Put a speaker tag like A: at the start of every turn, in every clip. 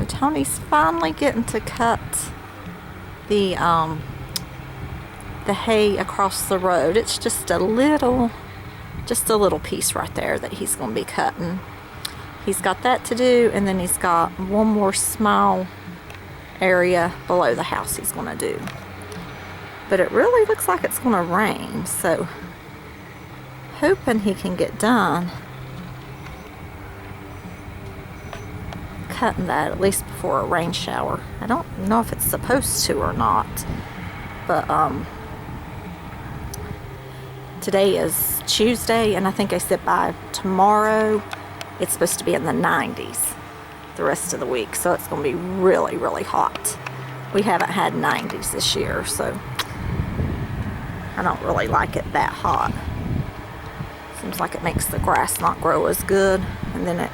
A: Tony's finally getting to cut the hay across the road. It's just a little piece right there that he's going to be cutting. He's got that to do, and then he's got one more small area below the house he's going to do. But it really looks like it's going to rain, so hoping he can get done cutting that at least before a rain shower. I don't know if it's supposed to or not, but today is Tuesday, and I think I said by tomorrow it's supposed to be in the 90s the rest of the week, so it's going to be really, really hot. We haven't had 90s this year, so I don't really like it that hot. Seems like it makes the grass not grow as good, and then if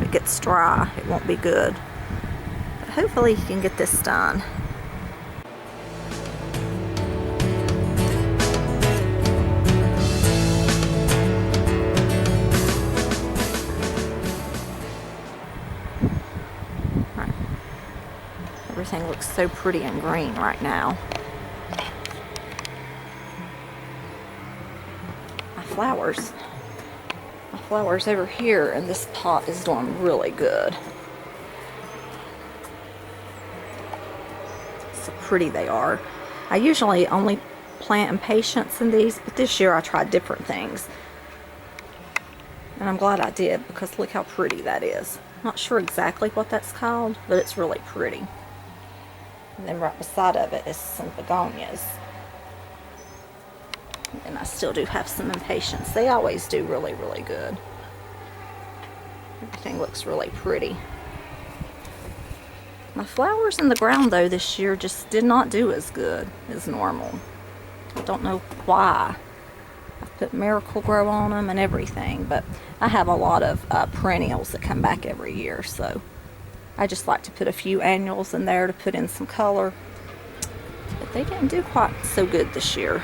A: it gets dry, it won't be good. But hopefully he can get this done. Everything looks so pretty and green right now. My flowers over here in this pot is doing really good. So pretty they are. I usually only plant impatiens in these, but this year I tried different things. And I'm glad I did, because look how pretty that is. Not sure exactly what that's called, but it's really pretty. And then right beside of it is some begonias. And I still do have some impatiens. They always do really, really good. Everything looks really pretty. My flowers in the ground though this year just did not do as good as normal. I don't know why. I've put Miracle-Gro on them and everything, but I have a lot of perennials that come back every year, so I just like to put a few annuals in there to put in some color. But they didn't do quite so good this year.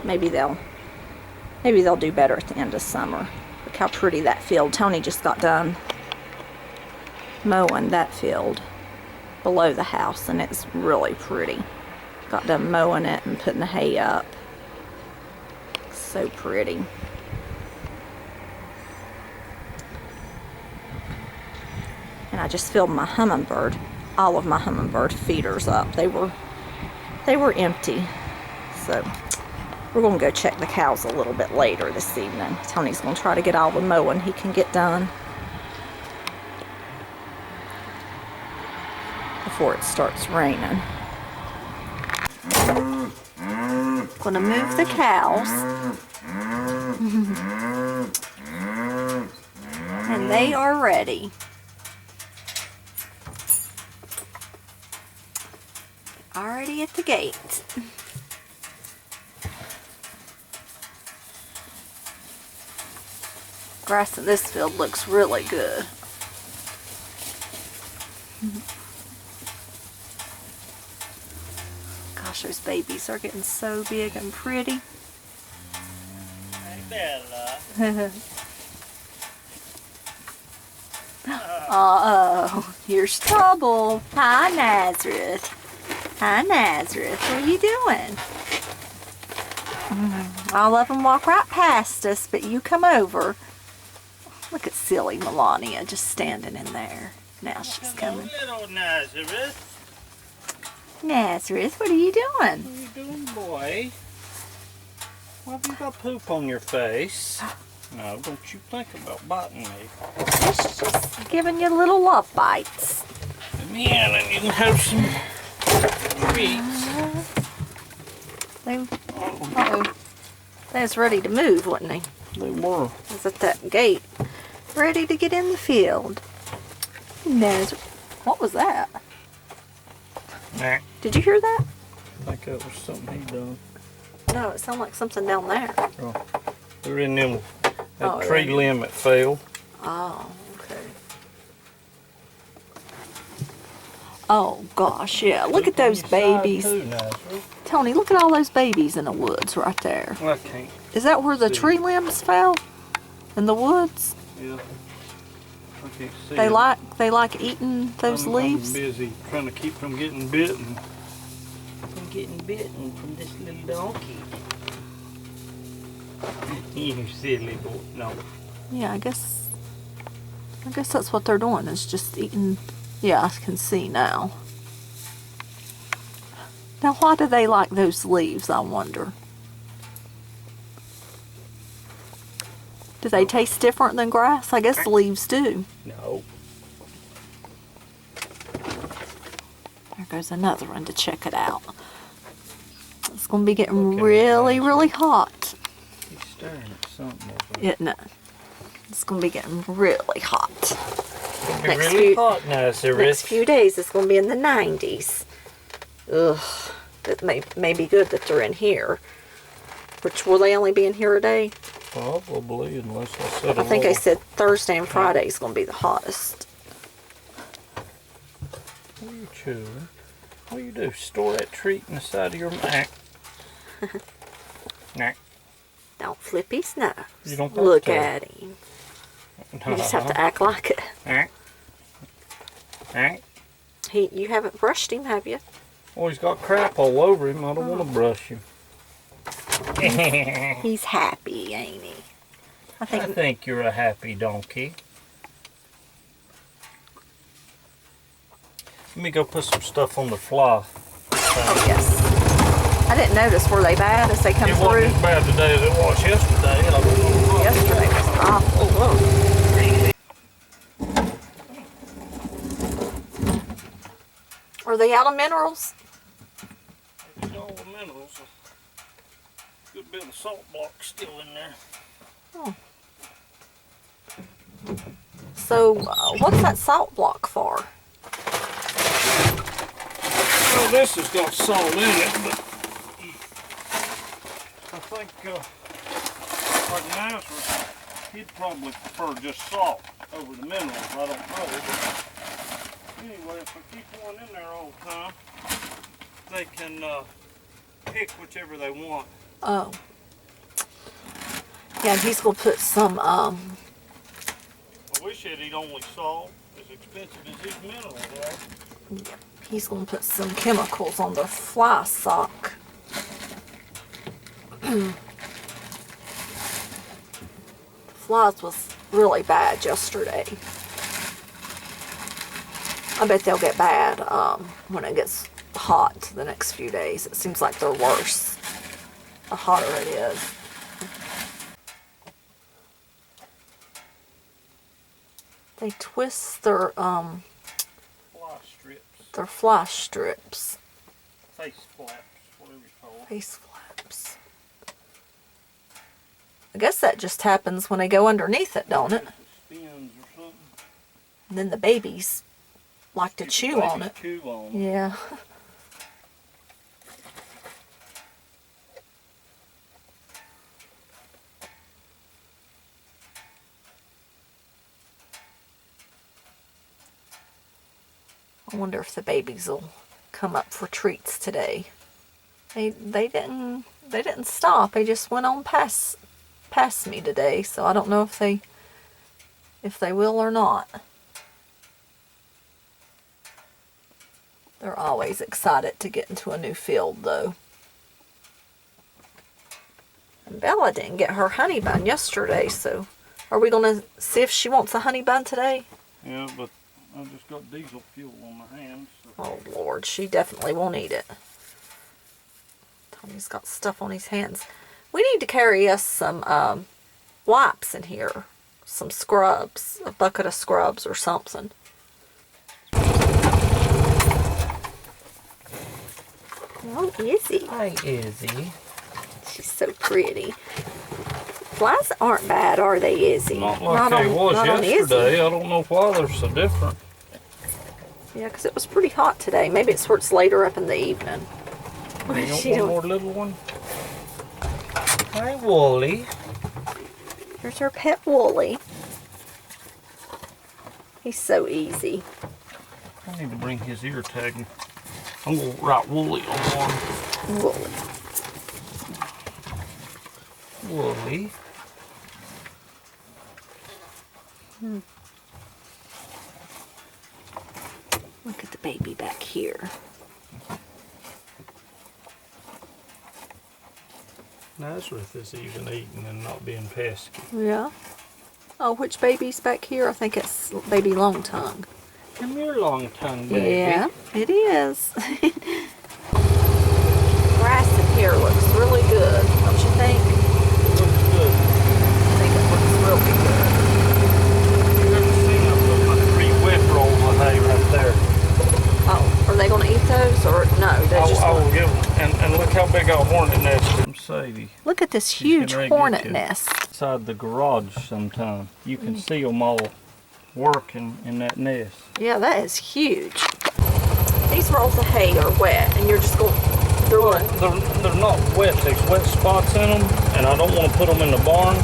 A: Maybe they'll do better at the end of summer. Look how pretty that field. Tony just got done mowing that field below the house, and it's really pretty. Got done mowing it and putting the hay up. So pretty. And I just filled my all of my hummingbird feeders up. They were empty. So we're going to go check the cows a little bit later this evening. Tony's going to try to get all the mowing he can get done before it starts raining. Going to move the cows. And they are ready. Already at the gate. Grass in this field looks really good. Gosh, those babies are getting so big and pretty.
B: Hey, Bella.
A: Uh-oh, here's trouble. Hi, Nazareth. Hi, Nazareth. What are you doing? All of them walk right past us, but you come over. Look at silly Melania just standing in there. Now she's coming.
B: Little Nazareth.
A: Nazareth, what are you doing?
B: What are you doing, boy? Why have you got poop on your face? No, don't you think about biting me.
A: She's just giving you little love bites.
B: Come in and you can have some treats.
A: Uh-oh. They was ready to move, wasn't they?
B: They were.
A: Was at that gate, ready to get in the field. Nazareth. What was that?
B: Nah.
A: Did you hear that?
B: I think that was something he done.
A: No, it sounded like something down there.
B: Oh, they're in them, that tree limb that fell.
A: Oh, okay. Oh gosh, yeah. Look at those babies. Tony, look at all those babies in the woods right there.
B: I can't.
A: Is that where the tree limbs fell? In the woods?
B: Yeah. I can't see
A: They
B: them.
A: like eating those leaves.
B: I'm busy trying to keep from getting bitten. From getting bitten from this little donkey. You silly boy. No.
A: Yeah, I guess that's what they're doing, is just eating. Yeah, I can see now. Now, why do they like those leaves, I wonder? Do they taste different than grass? I guess leaves do.
B: No.
A: There goes another one to check it out. It's going to be getting really, really hot.
B: He's staring at something over there.
A: Isn't it? It's going to be getting really hot.
B: It'll be really hot now,
A: Next few days, it's going to be in the 90s. Ugh. That may be good that they're in here. Which, will they only be in here a day?
B: Probably, unless I said
A: I think I said Thursday and Friday is going to be the hottest.
B: What are you chewing? What do you do? Store that treat in the side of your mouth. Nah.
A: Don't flip his nose.
B: You don't have
A: Look
B: to.
A: at him. You just have to act like it. You haven't brushed him, have you?
B: Oh, he's got crap all over him. I don't want to brush him.
A: He's happy, ain't he?
B: I think you're a happy donkey. Let me go put some stuff on the fly.
A: Oh, yes. I didn't notice. Were they bad as they come
B: It
A: through?
B: wasn't as bad today as it was yesterday. I don't know.
A: Yesterday was awful. Look. Are they out of minerals?
B: There's all the minerals. A good bit of salt block still in there.
A: Oh. So, what's that salt block for?
B: Well, this has got salt in it, but I think like Nazareth, he'd probably prefer just salt over the minerals. I don't know. But anyway, if I keep one in there all the time, they can pick whichever they want.
A: Oh. Yeah, and he's going to put some,
B: I wish he'd eat only salt, as expensive as these minerals are.
A: yeah, he's going to put some chemicals on their fly sock. Flies was really bad yesterday. I bet they'll get bad when it gets hot the next few days. It seems like they're worse the hotter it is. They twist their
B: Fly strips.
A: their fly strips.
B: Face flaps, whatever you call them.
A: Face flaps. I guess that just happens when they go underneath it, don't it?
B: Spins or something.
A: And then the babies like to chew on it.
B: Chew on them.
A: Yeah. I wonder if the babies will come up for treats today. They didn't stop. They just went on past me today, so I don't know if they will or not. They're always excited to get into a new field, though. And Bella didn't get her honey bun yesterday, so are we going to see if she wants a honey bun today?
B: Yeah, but I just got diesel fuel on my hands. So.
A: Oh, Lord, she definitely won't eat it. Tommy's got stuff on his hands. We need to carry us some wipes in here. Some scrubs. A bucket of scrubs or something. Oh, Izzy.
B: Hi, Izzy.
A: She's so pretty. Flies aren't bad, are they, Izzy?
B: Not like they was yesterday. I don't know why they're so different.
A: Yeah, because it was pretty hot today. Maybe it's where it's later up in the evening. What is she doing?
B: One more little one? Hi, Wooly.
A: Here's her pet Wooly. He's so easy.
B: I need to bring his ear tag. I'm going to write Wooly on one.
A: Wooly.
B: Wooly.
A: Look at the baby back here.
B: Nazareth is even eating and not being pesky.
A: Yeah. Oh, which baby's back here? I think it's baby long tongue.
B: Come here, long tongue baby.
A: Yeah, it is. Grass in here looks really good, don't you think?
B: It looks good.
A: I think it looks really good.
B: You ever seen I put my 3 wet rolls of hay right there?
A: Oh, are they going to eat those or no? They just
B: I will give them. And look how big our hornet nest is. Sadie.
A: look at this
B: She's
A: huge
B: getting ready to
A: hornet
B: get you.
A: nest.
B: Inside the garage sometime. You can see them all working in that nest.
A: Yeah, that is huge. These rolls of hay are wet, and you're just going through it.
B: They're not wet. There's wet spots in them, and I don't want to put them in the barn.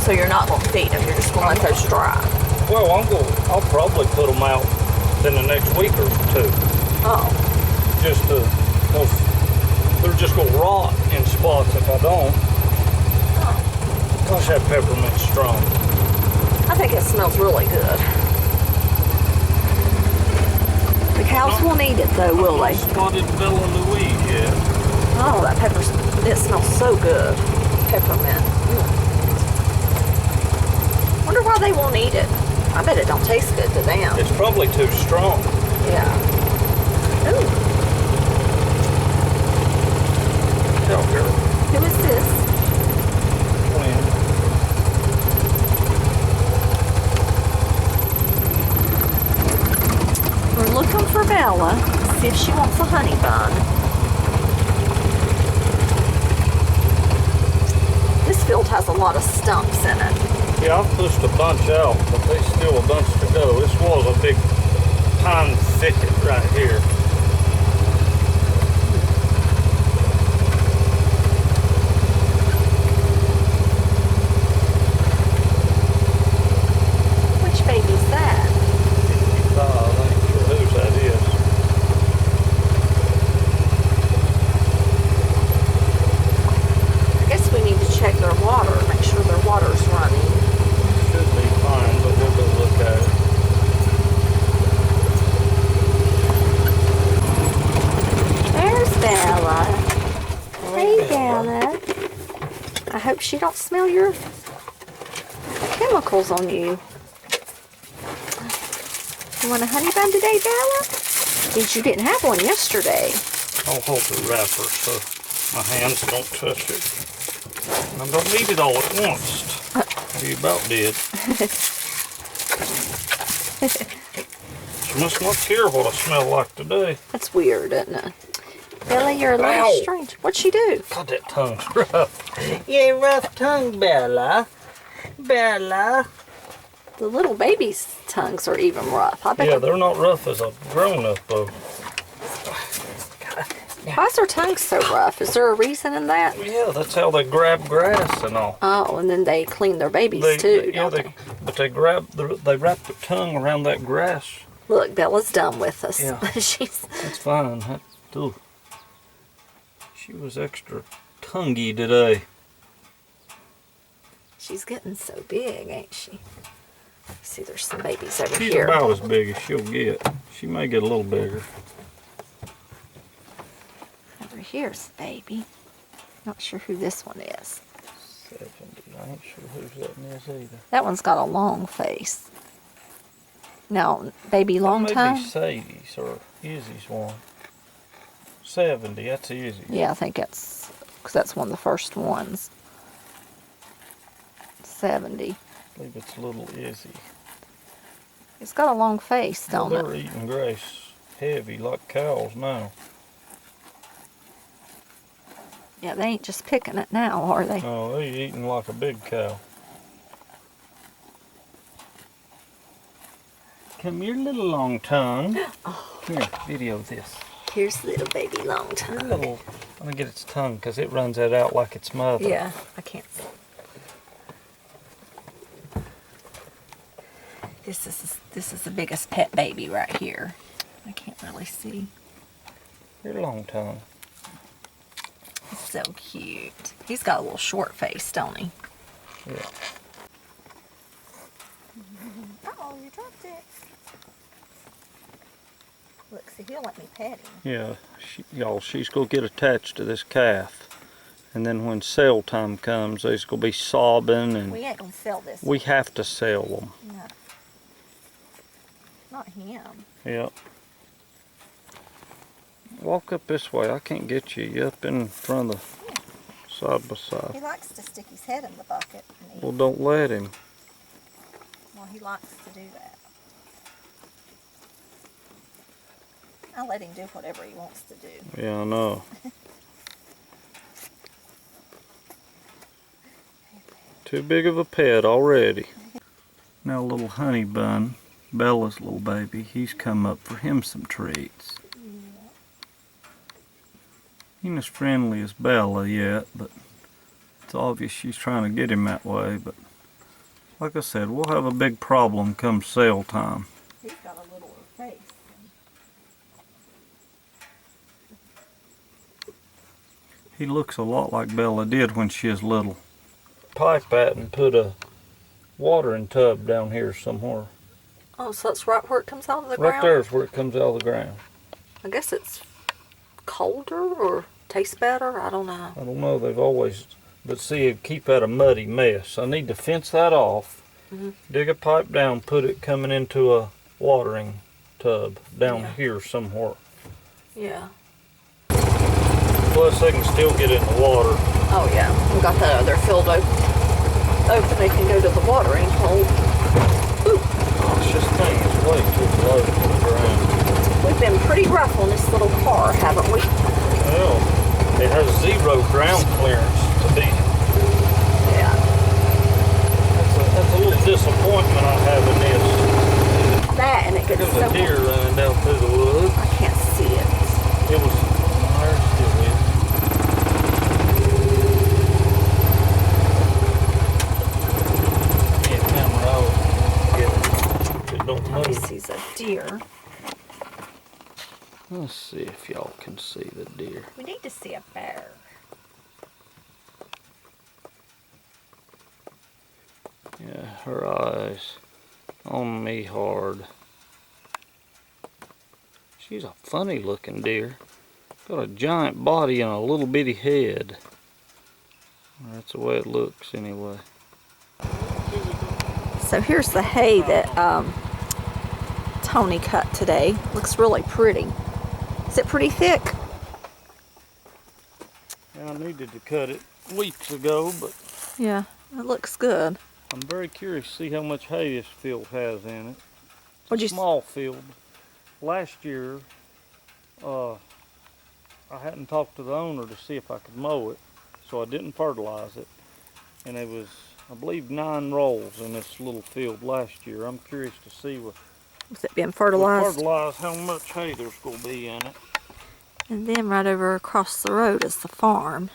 A: So you're not going to feed them. You're just going to let those dry.
B: Well, I'll probably put them out in the next week or 2.
A: Oh.
B: Just to, cause they're just gonna rot in spots if I don't. Gosh, that peppermint's strong.
A: I think it smells really good. The cows won't eat it though, will they?
B: Spotted Bella Louise, yeah.
A: Oh, that pepper, it smells so good. Peppermint. Wonder why they won't eat it. I bet it don't taste good to them.
B: It's probably too strong.
A: Yeah. Ooh.
B: Tell her.
A: Who is this?
B: When?
A: We're looking for Bella. See if she wants a honey bun. This field has a lot of stumps in it.
B: Yeah, I've pushed a bunch out, but there's still a bunch to go. This was a big pine thicket right here.
A: Which baby's that?
B: 55, I ain't sure whose that is.
A: I guess we need to check their water, make sure their water's running.
B: Should be fine, but we'll go look at it.
A: There's Bella. Hey, Bella. I hope she don't smell your chemicals on you. You want a honey bun today, Bella? You didn't have one yesterday.
B: I'll hold the wrapper so my hands don't touch it. And I don't need it all at once. You about did. She must not care what I smell like today.
A: That's weird, isn't it? Bella, you're a little
B: Ow.
A: strange. What'd she do?
B: God, that tongue's rough.
C: Yeah, rough tongue, Bella. Bella.
A: The little baby's tongues are even rough. I bet.
B: Yeah, they're not rough as a grown-up, though.
A: Why is their tongue so rough? Is there a reason in that?
B: Yeah, that's how they grab grass and all.
A: Oh, and then they clean their babies too,
B: yeah,
A: don't they?
B: but they wrap their tongue around that grass.
A: Look, Bella's done with us.
B: Yeah.
A: She's.
B: That's fine. She was extra tonguey today.
A: She's getting so big, ain't she? See, there's some babies over
B: She's
A: here.
B: about as big as she'll get. She may get a little bigger.
A: Over here's the baby. Not sure who this one is.
B: 70. I ain't sure whose that one is either.
A: That one's got a long face. Now, baby long
B: That may
A: tongue?
B: be Sadie's or Izzy's one. 70, that's Izzy's.
A: Yeah, I think it's, because that's one of the first ones. 70.
B: I believe it's little Izzy.
A: It's got a long face,
B: Well,
A: don't
B: they're
A: it?
B: eating grass heavy like cows now.
A: Yeah, they ain't just picking it now, are they?
B: Oh, they're eating like a big cow. Come here, little long tongue. Here, video this.
A: Here's little baby long
B: Here,
A: tongue.
B: little. I'm gonna get its tongue because it runs that out like its mother.
A: Yeah, I can't see. This is the biggest pet baby right here. I can't really see.
B: Here, long tongue.
A: He's so cute. He's got a little short face, don't he?
B: Yeah.
A: Uh-oh, you dropped it. see, he'll let me pet him.
B: Yeah, y'all, she's gonna get attached to this calf. And then when sale time comes, they's gonna be sobbing, and
A: We ain't gonna sell this
B: we
A: one.
B: have to sell them.
A: No. Not him.
B: Yep. Walk up this way. I can't get you. You up in front of the side by
A: He
B: side.
A: likes to stick his head in the bucket and eat.
B: Well, don't let him.
A: Well, he likes to do that. I let him do whatever he wants to do.
B: Yeah, I know. Too big of a pet already. Now little honey bun, Bella's little baby, he's come up for him some treats. He ain't as friendly as Bella yet, but it's obvious she's trying to get him that way. But like I said, we'll have a big problem come sale time.
A: He's got a little face.
B: He looks a lot like Bella did when she was little. Pipe that and put a watering tub down here somewhere.
A: Oh, so it's right where it comes out of the
B: Right
A: ground?
B: there is where it comes out of the ground.
A: I guess it's colder or tastes better. I don't know.
B: I don't know, they've always, but see, keep that a muddy mess. I need to fence that off, dig a pipe down, put it coming into a watering tub down here somewhere.
A: Yeah.
B: Plus they can still get in the water.
A: Oh yeah, we got that other field open. They can go to the watering hole. Ooh.
B: Gosh, this thing is way too low to the ground.
A: We've been pretty rough on this little car, haven't we?
B: Well, it has 0 ground clearance to be.
A: Yeah.
B: That's a little disappointment I have in this.
A: That and it gets
B: There's
A: so
B: a deer running down through the woods.
A: I can't see it.
B: It was, there it still is. Yeah, camera out. It don't
A: He
B: move.
A: sees a deer.
B: Let's see if y'all can see the deer.
A: We need to see a bear.
B: Yeah, her eyes on me hard. She's a funny looking deer. Got a giant body and a little bitty head. That's the way it looks anyway.
A: So here's the hay that Tony cut today. Looks really pretty. Is it pretty thick?
B: Yeah, I needed to cut it weeks ago, but
A: Yeah, it looks good.
B: I'm very curious to see how much hay this field has in it.
A: What'd you
B: It's a small field. Last year, I hadn't talked to the owner to see if I could mow it, so I didn't fertilize it. And it was, I believe, 9 rolls in this little field last year. I'm curious to see with
A: it being fertilized?
B: how much hay there's going to be in it.
A: And then right over across the road is the farm.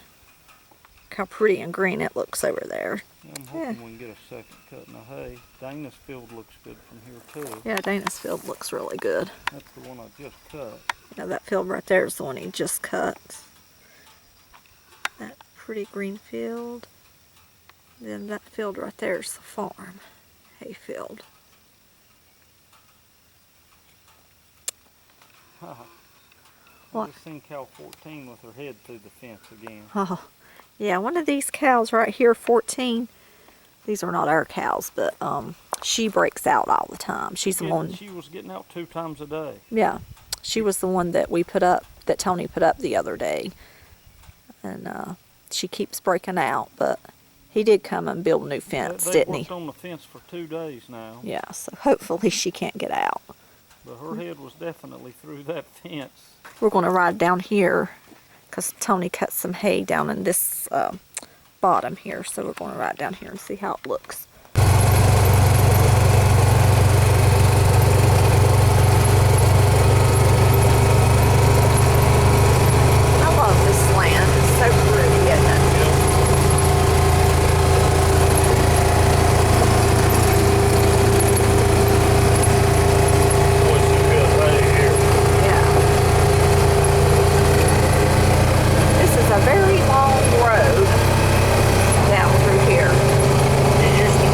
A: Look how pretty and green it looks over there.
B: I'm hoping we can get a second cut in the hay. Dana's field looks good from here too.
A: Yeah, Dana's field looks really good.
B: That's the one I just cut.
A: Yeah, that field right there is the one he just cut. That pretty green field. Then that field right there is the farm. Hay field. What?
B: I just seen cow 14 with her head through the fence again.
A: Oh, yeah, one of these cows right here, 14. These are not our cows, but she breaks out all the time. She's the one.
B: She was getting out 2 times a day.
A: Yeah, she was the one that we put up, that Tony put up the other day. And she keeps breaking out, but he did come and build a new fence, didn't he?
B: They worked on the fence for 2 days now.
A: Yeah, so hopefully she can't get out.
B: But her head was definitely through that fence.
A: We're going to ride down here because Tony cut some hay down in this bottom here. So we're going to ride down here and see how it looks. I love this land. It's so pretty, isn't it?
B: Boy, some good hay here.
A: Yeah. This is a very long road down through here.
B: It used to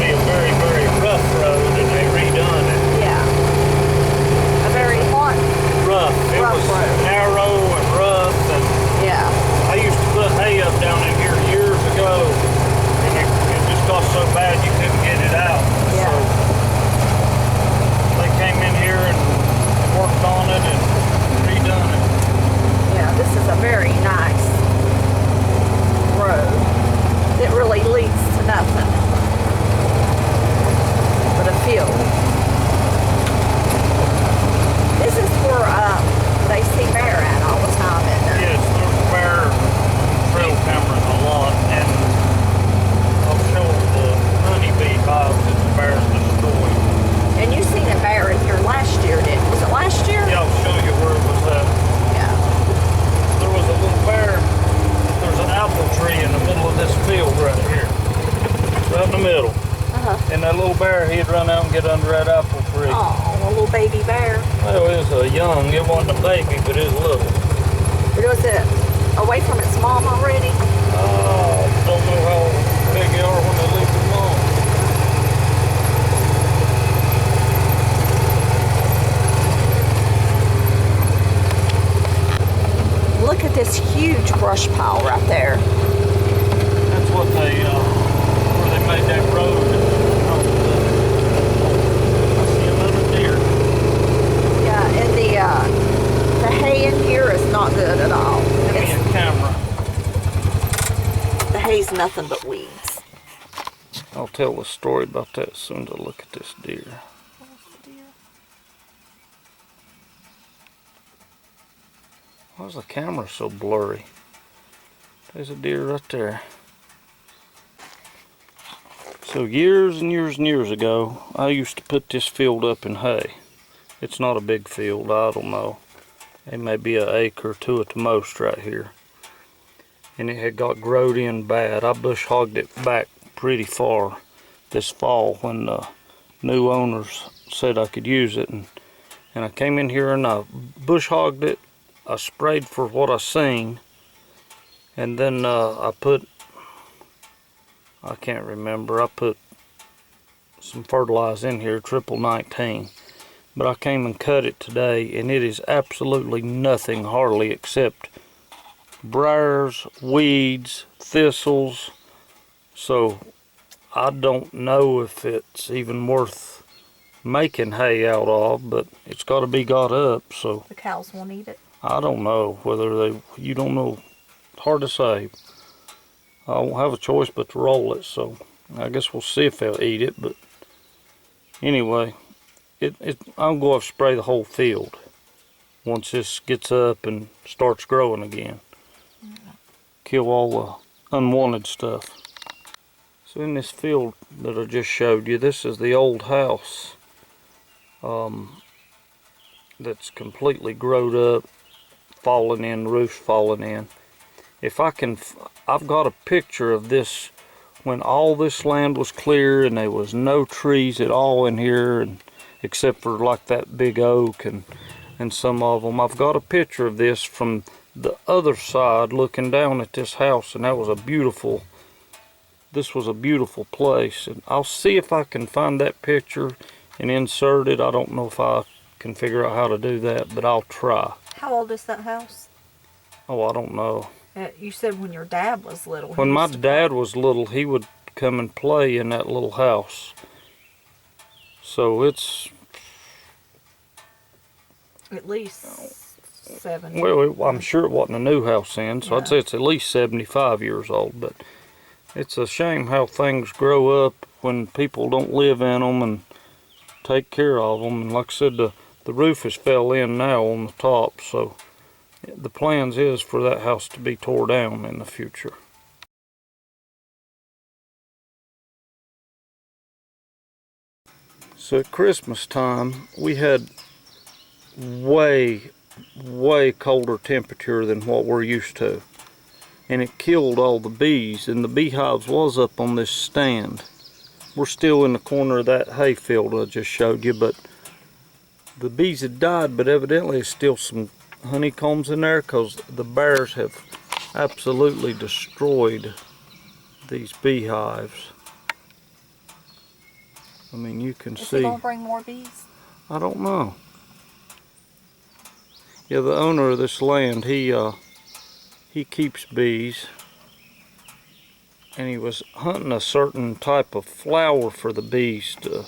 A: A little baby bear.
C: Well, it was a young. It wasn't a baby, but it was little.
A: But was it away from its mom already?
C: Don't know how big they are when they leave their mom.
A: Look at this huge brush pile right there.
C: That's what they, where they made that road. I see another deer.
A: Yeah, and the hay in here is not good at all.
C: Give me a camera.
A: The hay's nothing but weeds.
C: I'll tell a story about that as soon as I look at this deer. Why is the camera so blurry? There's a deer right there. So years and years and years ago, I used to put this field up in hay. It's not a big field, I don't know. It may be an acre or two at the most right here. And it had got growed in bad. I bush hogged it back pretty far this fall when the new owners said I could use it. And I came in here and I bush hogged it. I sprayed for what I seen, and then I can't remember, I put some fertilizer in here, triple 19, but I came and cut it today, and it is absolutely nothing hardly except briars, weeds, thistles, so I don't know if it's even worth making hay out of, but it's got to be got up, so.
A: The cows won't eat it.
C: I don't know whether you don't know, hard to say. I won't have a choice but to roll it, so I guess we'll see if they'll eat it, but anyway, I'll go up and spray the whole field once this gets up and starts growing again. Kill all the unwanted stuff. So in this field that I just showed you, this is the old house that's completely growed up, falling in, roofs falling in. If I can, I've got a picture of this when all this land was clear and there was no trees at all in here, and except for like that big oak and some of them. I've got a picture of this from the other side looking down at this house, and that was this was a beautiful place. And I'll see if I can find that picture and insert it. I don't know if I can figure out how to do that, but I'll try.
A: How old is that house?
C: Oh, I don't know.
A: You said when your dad was little.
C: When my dad was little, he would come and play in that little house. So it's
A: at least 70.
C: Well, I'm sure it wasn't a new house then, so I'd say it's at least 75 years old. But it's a shame how things grow up when people don't live in them and take care of them. And like I said, the roof has fell in now on the top, so the plans is for that house to be tore down in the future. So at Christmas time, we had way colder temperature than what we're used to. And it killed all the bees, and the beehives was up on this stand. We're still in the corner of that hay field I just showed you, but the bees had died, but evidently there's still some honeycombs in there because the bears have absolutely destroyed these beehives. I mean, you can see.
A: Is he gonna bring more bees?
C: I don't know. Yeah, the owner of this land, he keeps bees, and he was hunting a certain type of flower for the bees to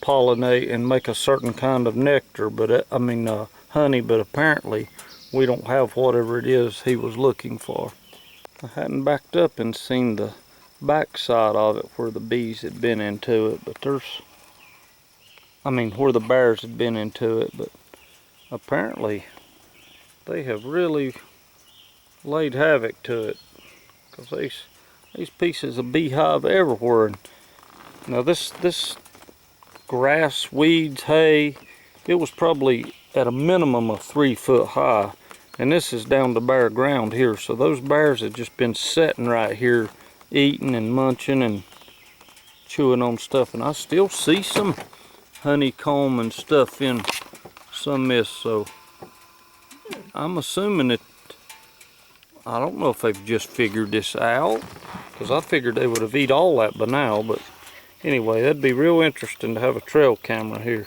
C: pollinate and make a certain kind of nectar, but honey, but apparently we don't have whatever it is he was looking for. I hadn't backed up and seen the back side of it where the bees had been into it, but where the bears had been into it, but apparently they have really laid havoc to it, because these pieces of beehive everywhere. Now this grass, weeds, hay, it was probably at a minimum of 3 foot high, and this is down to bare ground here, so those bears have just been sitting right here eating and munching, and chewing on stuff, and I still see some honeycomb and stuff in some mist, so I'm assuming that, I don't know if they've just figured this out, because I figured they would have eat all that by now, but anyway, that'd be real interesting to have a trail camera here.